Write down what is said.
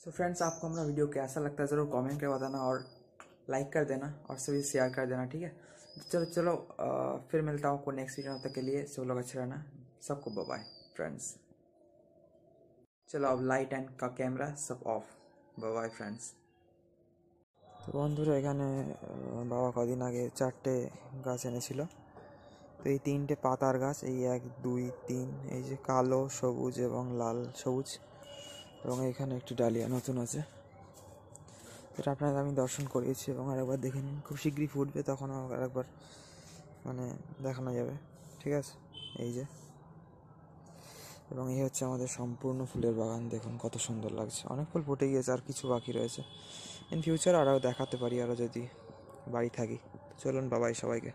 So friends, आपको हमारा video कैसा लगता है ज़रूर कमेंट कर बताना और लाइक कर देना और सभी शेयर कर देना, ठीक है। चलो चलो फिर मिलता हूँ आपको नेक्स्ट वीडियो। तक के लिए सब लोग अच्छे रहना, सबको बाय बाय फ्रेंड्स। चलो अब लाइट एंड का कैमरा सब ऑफ, बाय बाय फ्रेंड्स। তো বন্ধুরা, এখানে বাবা কদিন আগে 4টে গাছ এনেছিল। তো এই 3টে পাতার গাছ, এই 1 2 3, এই যে কালো, সবুজ এবং লাল সবুজ, এবং এখানে একটি ডালিয়া নতুন আছে। এটা আপনাদের আমি দর্শন করিয়েছি এবং আরেকবার দেখে নিন, খুব শীঘ্রই ফুটবে, তখন আরেকবার মানে দেখানো যাবে, ঠিক আছে। এই যে, এবং এই হচ্ছে আমাদের সম্পূর্ণ ফুলের বাগান। দেখুন কত সুন্দর লাগছে, অনেক ফুল ফুটে গিয়েছে, আর কিছু বাকি রয়েছে। ইন ফিউচার আরও দেখাতে পারি, আরও যদি বাড়ি থাকি। চলুন বাবাই সবাইকে।